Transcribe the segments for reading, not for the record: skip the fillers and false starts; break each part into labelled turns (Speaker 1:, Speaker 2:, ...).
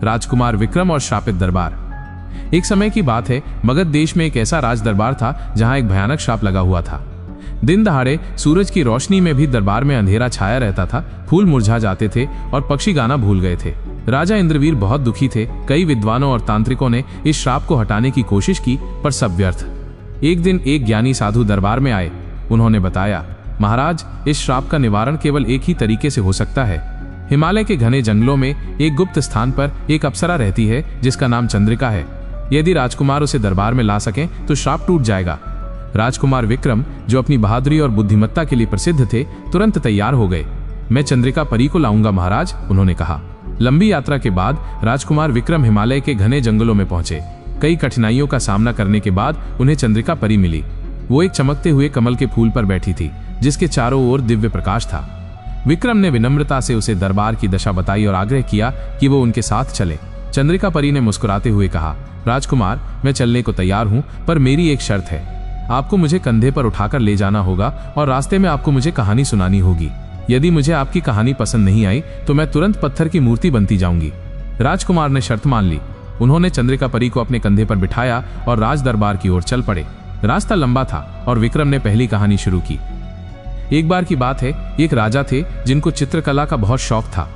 Speaker 1: राजकुमार विक्रम और श्रापित दरबार। एक समय की बात है, मगध देश में एक ऐसा राज दरबार था जहां एक भयानक श्राप लगा हुआ था। दिन दहाड़े सूरज की रोशनी में भी दरबार में अंधेरा छाया रहता था, फूल मुरझा जाते थे और पक्षी गाना भूल गए थे। राजा इंद्रवीर बहुत दुखी थे। कई विद्वानों और तांत्रिकों ने इस श्राप को हटाने की कोशिश की, पर सब व्यर्थ। एक दिन एक ज्ञानी साधु दरबार में आए। उन्होंने बताया, महाराज, इस श्राप का निवारण केवल एक ही तरीके से हो सकता है। हिमालय के घने जंगलों में एक गुप्त स्थान पर एक अप्सरा रहती है जिसका नाम चंद्रिका है। यदि राजकुमार उसे दरबार में ला सकें तो श्राप टूट जाएगा। राजकुमार विक्रम, जो अपनी बहादुरी और बुद्धिमत्ता के लिए प्रसिद्ध थे, तुरंत तैयार हो गए। मैं चंद्रिका परी को लाऊंगा महाराज, उन्होंने कहा। लंबी यात्रा के बाद राजकुमार विक्रम हिमालय के घने जंगलों में पहुंचे। कई कठिनाइयों का सामना करने के बाद उन्हें चंद्रिका परी मिली। वो एक चमकते हुए कमल के फूल पर बैठी थी जिसके चारों ओर दिव्य प्रकाश था। विक्रम ने विनम्रता से उसे दरबार की दशा बताई और आग्रह किया कि वो उनके साथ चले। चंद्रिका परी ने मुस्कुराते हुए कहा, राजकुमार, मैं चलने को तैयार हूं, पर मेरी एक शर्त है। आपको मुझे कंधे पर उठाकर ले जाना होगा और रास्ते में आपको मुझे कहानी सुनानी होगी। यदि मुझे आपकी कहानी पसंद नहीं आई तो मैं तुरंत पत्थर की मूर्ति बनती जाऊंगी। राजकुमार ने शर्त मान ली। उन्होंने चंद्रिका परी को अपने कंधे पर बिठाया और राज दरबार की ओर चल पड़े। रास्ता लंबा था और विक्रम ने पहली कहानी शुरू की। एक बार की बात है, एक राजा थे जिनको चित्रकला का बहुत शौक था।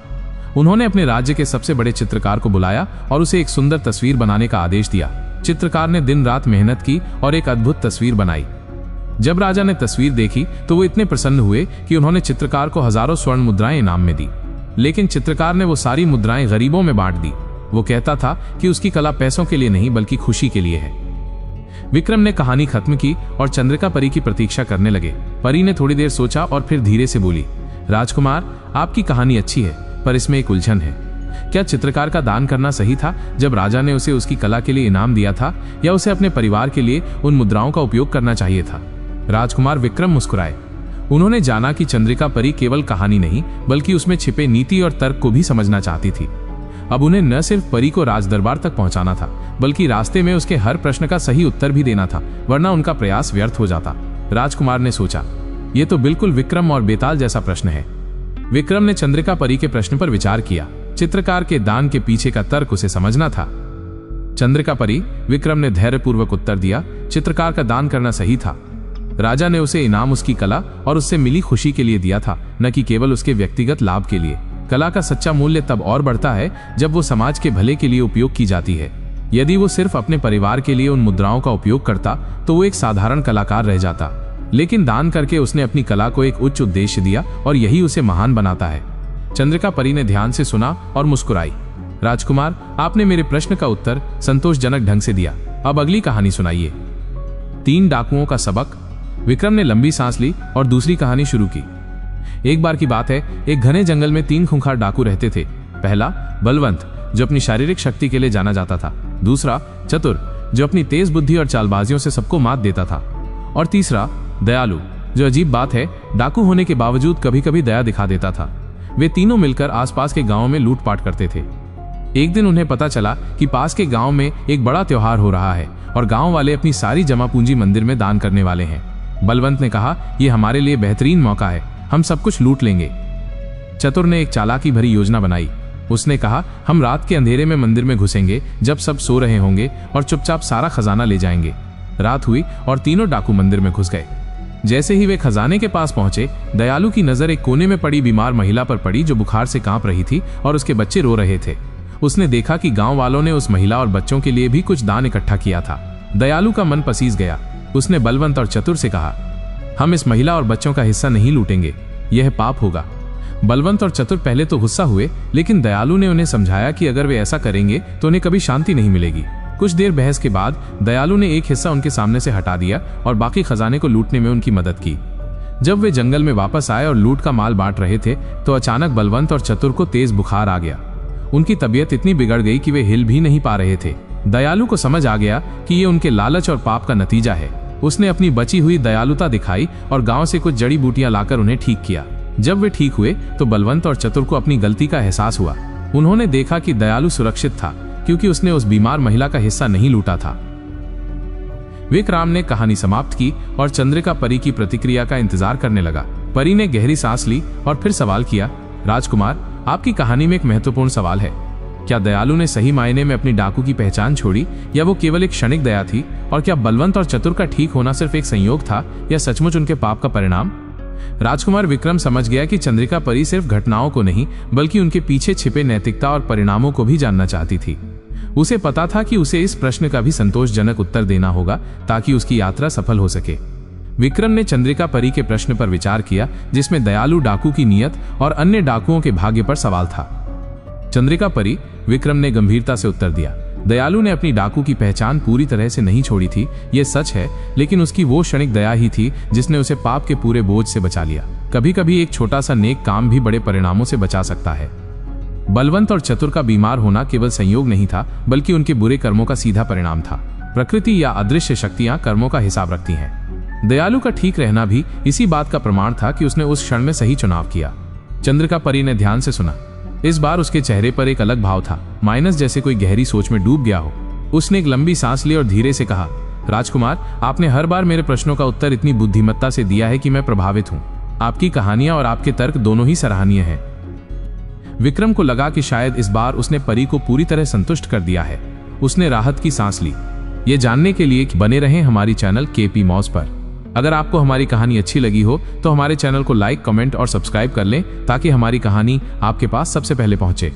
Speaker 1: उन्होंने अपने राज्य के सबसे बड़े चित्रकार को बुलाया और उसे एक सुंदर तस्वीर बनाने का आदेश दिया। चित्रकार ने दिन रात मेहनत की और एक अद्भुत तस्वीर बनाई। जब राजा ने तस्वीर देखी तो वो इतने प्रसन्न हुए कि उन्होंने चित्रकार को हजारों स्वर्ण मुद्राएं इनाम में दी। लेकिन चित्रकार ने वो सारी मुद्राएं गरीबों में बांट दी। वो कहता था कि उसकी कला पैसों के लिए नहीं बल्कि खुशी के लिए है। विक्रम ने कहानी खत्म की और चंद्रिका परी की प्रतीक्षा करने लगे। परी ने थोड़ी देर सोचा और फिर धीरे से बोली, राजकुमार, आपकी कहानी अच्छी है, पर इसमें एक उलझन है। क्या चित्रकार का दान करना सही था जब राजा ने उसे उसकी कला के लिए इनाम दिया था, या उसे अपने परिवार के लिए उन मुद्राओं का उपयोग करना चाहिए था? राजकुमार विक्रम मुस्कुराए। उन्होंने जाना कि चंद्रिका परी केवल कहानी नहीं बल्कि उसमें छिपे नीति और तर्क को भी समझना चाहती थी। अब उन्हें न सिर्फ परी को राज दरबार तक पहुंचाना था बल्कि रास्ते में उसके हर प्रश्न का सही उत्तर भी देना था, वरना उनका प्रयास व्यर्थ हो जाता। राजकुमार ने सोचा, यह तो बिल्कुल विक्रम और बेताल जैसा प्रश्न है। विक्रम ने चंद्रिका परी के प्रश्न पर विचार किया। चित्रकार के दान के पीछे का तर्क उसे समझना था। चंद्रिका परी, विक्रम ने धैर्यपूर्वक उत्तर दिया, चित्रकार का दान करना सही था। राजा ने उसे इनाम उसकी कला और उससे मिली खुशी के लिए दिया था, न कि केवल उसके व्यक्तिगत लाभ के लिए। कला का सच्चा मूल्य तब और बढ़ता है जब वो समाज के भले के लिए उपयोग की जाती है। यदि वो सिर्फ अपने परिवार के लिए उन मुद्राओं का उपयोग करता तो वो एक साधारण कलाकार रह जाता। लेकिन दान करके उसने अपनी कला को एक उच्च उद्देश्य दिया और यही उसे महान बनाता है। चंद्रिका परी ने ध्यान से सुना और मुस्कुराई। राजकुमार, आपने मेरे प्रश्न का उत्तर संतोषजनक ढंग से दिया। अब अगली कहानी सुनाइए। 3 डाकुओं का सबक। विक्रम ने लंबी सांस ली और दूसरी कहानी शुरू की। एक बार की बात है, एक घने जंगल में 3 खूंखार डाकू रहते थे। पहला बलवंत, जो अपनी शारीरिक शक्ति के लिए जाना जाता था। दूसरा चतुर, जो अपनी तेज बुद्धि और चालबाजियों से सबको मात देता था। और तीसरा दयालु, जो अजीब बात है, डाकू होने के बावजूद कभी कभी दया दिखा देता था। वे तीनों मिलकर आसपास के गांव में लूटपाट करते थे। एक दिन उन्हें पता चला कि पास के गांव में एक बड़ा त्योहार हो रहा है और गांव वाले अपनी सारी जमा पूंजी मंदिर में दान करने वाले हैं। बलवंत ने कहा, यह हमारे लिए बेहतरीन मौका है, हम सब कुछ लूट लेंगे। चतुर ने एक चालाकी भरी योजना बनाई। उसने कहा, हम रात के अंधेरे में मंदिर में घुसेंगे जब सब सो रहे होंगे और चुपचाप सारा खजाना ले जाएंगे। रात हुई और तीनों डाकू मंदिर में घुस गए। जैसे ही वे खजाने के पास पहुंचे, दयालु की नजर एक कोने में पड़ी बीमार महिला पर पड़ी जो बुखार से कांप रही थी और उसके बच्चे रो रहे थे। उसने देखा कि गांव वालों ने उस महिला और बच्चों के लिए भी कुछ दान इकट्ठा किया था। दयालु का मन पसीज गया। उसने बलवंत और चतुर से कहा, हम इस महिला और बच्चों का हिस्सा नहीं लूटेंगे, यह पाप होगा। बलवंत और चतुर पहले तो गुस्सा हुए, लेकिन दयालु ने उन्हें समझाया कि अगर वे ऐसा करेंगे तो उन्हें कभी शांति नहीं मिलेगी। कुछ देर बहस के बाद दयालु ने एक हिस्सा उनके सामने से हटा दिया और बाकी खजाने को लूटने में उनकी मदद की। जब वे जंगल में वापस आए और लूट का माल बांट रहे थे तो अचानक बलवंत और चतुर को तेज बुखार आ गया। उनकी तबीयत इतनी बिगड़ गई कि वे हिल भी नहीं पा रहे थे। दयालु को समझ आ गया कि ये उनके लालच और पाप का नतीजा है। उसने अपनी बची हुई दयालुता दिखाई और गांव से कुछ जड़ी बूटियां लाकर उन्हें ठीक किया। जब वे ठीक हुए तो बलवंत और चतुर को अपनी गलती का एहसास हुआ। उन्होंने देखा कि दयालु सुरक्षित था क्योंकि उसने उस बीमार महिला का हिस्सा नहीं लूटा था। विक्रम ने कहानी समाप्त की और चंद्रिका परी की प्रतिक्रिया का इंतजार करने लगा। परी ने गहरी सांस ली और फिर सवाल किया, राजकुमार, आपकी कहानी में एक महत्वपूर्ण सवाल है। क्या दयालु ने सही मायने में अपनी डाकू की पहचान छोड़ी, या वो केवल एक क्षणिक दया थी? और क्या बलवंत और चतुर का ठीक होना सिर्फ एक संयोग था, या सचमुच उनके पाप का परिणाम? राजकुमार विक्रम समझ गया कि चंद्रिका परी सिर्फ घटनाओं को नहीं, बल्कि उनके पीछे छिपे नैतिकता और परिणामों को भी जानना चाहती थी। उसे पता था कि उसे इस प्रश्न का भी संतोषजनक उत्तर देना होगा ताकि उसकी यात्रा सफल हो सके। विक्रम ने चंद्रिका परी के प्रश्न पर विचार किया, जिसमें दयालु डाकू की नीयत और अन्य डाकुओं के भाग्य पर सवाल था। चंद्रिका परी, विक्रम ने गंभीरता से उत्तर दिया, दयालु ने अपनी डाकू की पहचान पूरी तरह से नहीं छोड़ी थी, ये सच है, लेकिन उसकी वो क्षणिक दया ही थी जिसने उसे पाप के पूरे बोझ से बचा लिया। कभी कभी एक छोटा सा नेक काम भी बड़े परिणामों से बचा सकता है। बलवंत और चतुर का बीमार होना केवल संयोग नहीं था, बल्कि उनके बुरे कर्मों का सीधा परिणाम था। प्रकृति या अदृश्य शक्तियां कर्मों का हिसाब रखती हैं। दयालु का ठीक रहना भी इसी बात का प्रमाण था कि उसने उस क्षण में सही चुनाव किया। चंद्रिका परी ने ध्यान से सुना। इस बार उसके चेहरे पर एक अलग भाव था, माइनस जैसे कोई गहरी सोच में डूब गया हो। उसने एक लंबी सांस ली और धीरे से कहा, राजकुमार, आपने हर बार मेरे प्रश्नों का उत्तर इतनी बुद्धिमत्ता से दिया है कि मैं प्रभावित हूं। आपकी कहानियां और आपके तर्क दोनों ही सराहनीय हैं। विक्रम को लगा कि शायद इस बार उसने परी को पूरी तरह संतुष्ट कर दिया है। उसने राहत की सांस ली। ये जानने के लिए कि बने रहें हमारी चैनल केपी मॉज पर। अगर आपको हमारी कहानी अच्छी लगी हो तो हमारे चैनल को लाइक, कमेंट और सब्सक्राइब कर लें ताकि हमारी कहानी आपके पास सबसे पहले पहुंचे।